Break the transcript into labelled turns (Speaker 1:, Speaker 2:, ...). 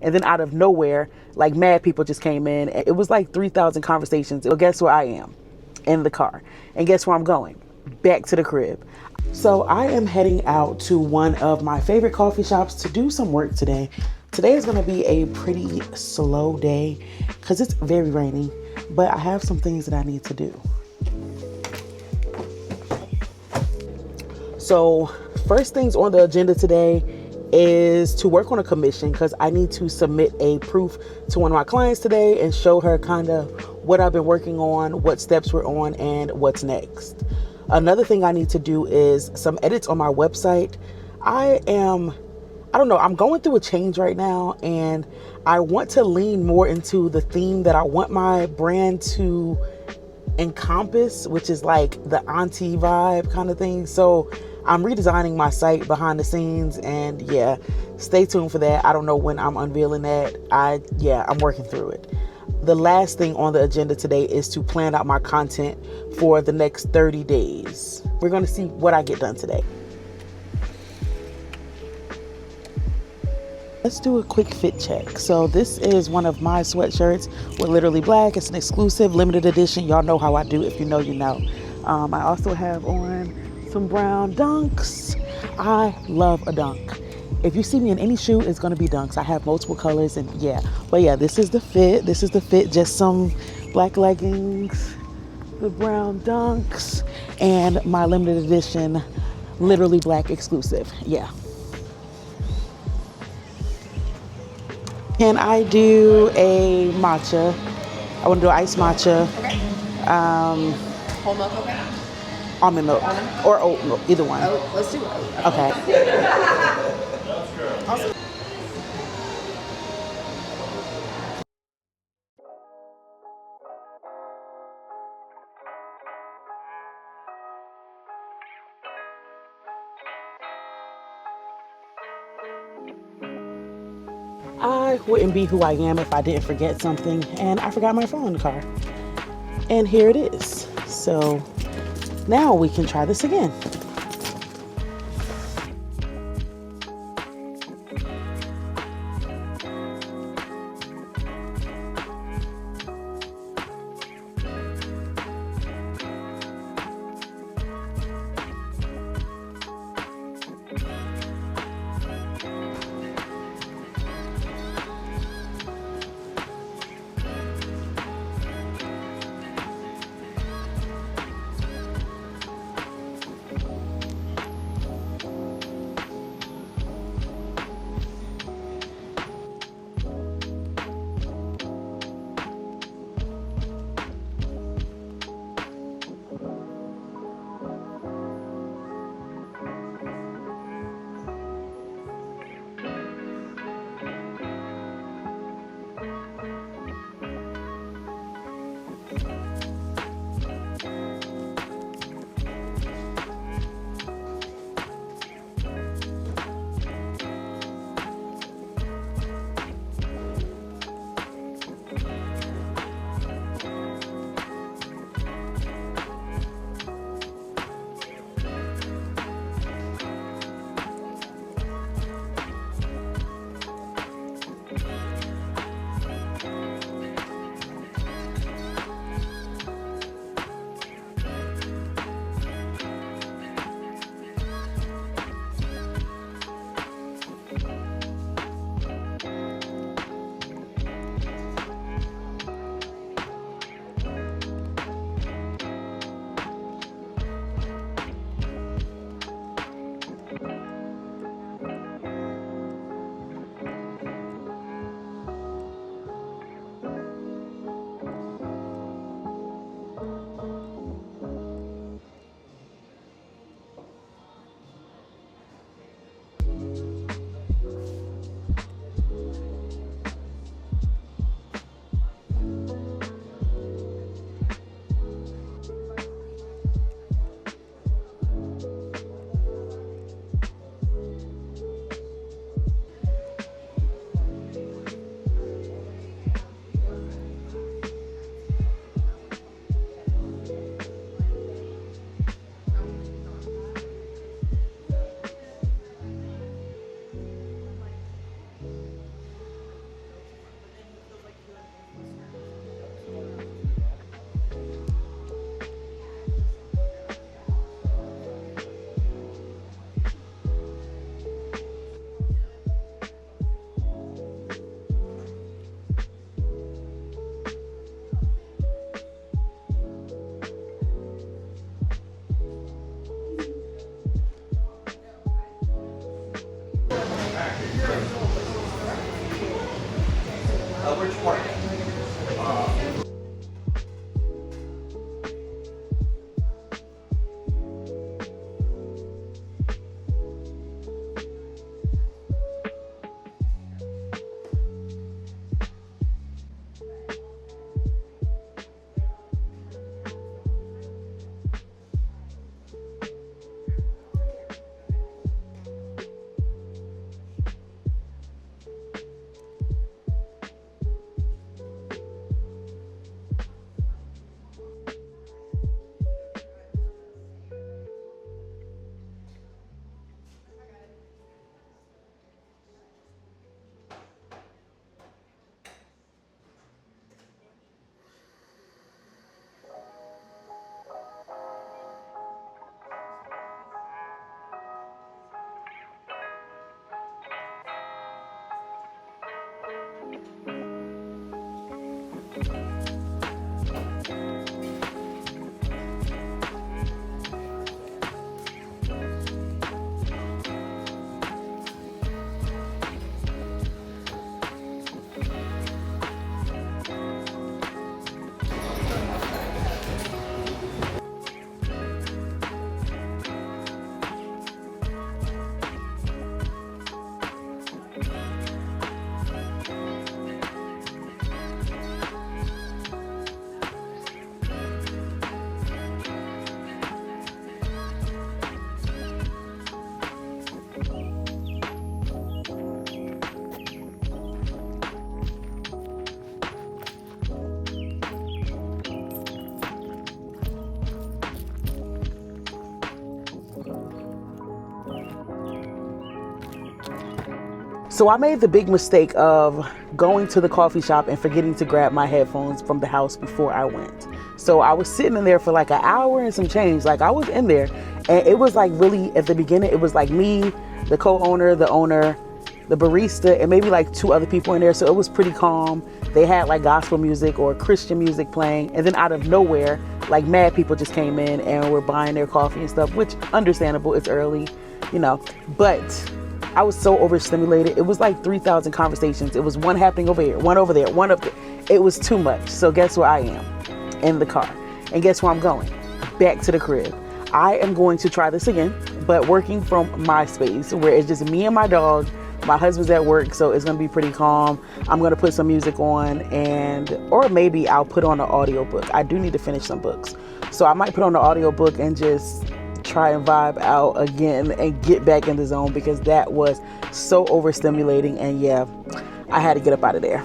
Speaker 1: And then out of nowhere, like mad people just came in. It was like 3,000 conversations. Well, guess where I am? In the car. And guess where I'm going? Back to the crib. So I am heading out to one of my favorite coffee shops to do some work today. Today is going to be a pretty slow day because it's very rainy, but I have some things that I need to do. So first things on the agenda today is to work on a commission because I need to submit a proof to one of my clients today and show her kind of what I've been working on, what steps we're on, and what's next. Another thing I need to do is some edits on my website. I don't know, I'm going through a change right now, and I want to lean more into the theme that I want my brand to encompass, which is like the auntie vibe kind of thing. So I'm redesigning my site behind the scenes, and yeah, stay tuned for that. I don't know when I'm unveiling that. I'm working through it. The last thing on the agenda today is to plan out my content for the next 30 days. We're going to see what I get done today. Let's do a quick fit check. So this is one of my sweatshirts with Literally Black. It's an exclusive limited edition. Y'all know how I do. If you know, you know. I also have on some brown dunks. I love a dunk. If you see me in any shoe, it's going to be dunks. I have multiple colors, and yeah. But yeah, this is the fit. Just some black leggings, the brown dunks, and my limited edition Literally Black exclusive. Yeah. Can I do a matcha? I want to do iced matcha.
Speaker 2: Okay. Whole milk, okay?
Speaker 1: Almond milk or oat milk, either one.
Speaker 2: Oat. Let's do oat.
Speaker 1: Okay.
Speaker 2: Awesome.
Speaker 1: I wouldn't be who I am if I didn't forget something, and I forgot my phone in the car. And here it is. So now we can try this again. Which part? So I made the big mistake of going to the coffee shop and forgetting to grab my headphones from the house before I went. So I was sitting in there for like an hour and some change. Like I was in there and it was like really at the beginning, it was like me, the co-owner, the owner, the barista, and maybe like 2 other people in there. So it was pretty calm. They had like gospel music or Christian music playing. And then out of nowhere, like mad people just came in and were buying their coffee and stuff, which understandable. It's early, you know, but I was so overstimulated. It was like 3,000 conversations. It was one happening over here, one over there, one up there. It was too much. So guess where I am? In the car. And guess where I'm going? Back to the crib. I am going to try this again, but working from my space where it's just me and my dog. My husband's at work, so it's gonna be pretty calm. I'm gonna put some music on or maybe I'll put on an audiobook. I do need to finish some books. So I might put on an audiobook and just try and vibe out again and get back in the zone because that was so overstimulating. And yeah, I had to get up out of there.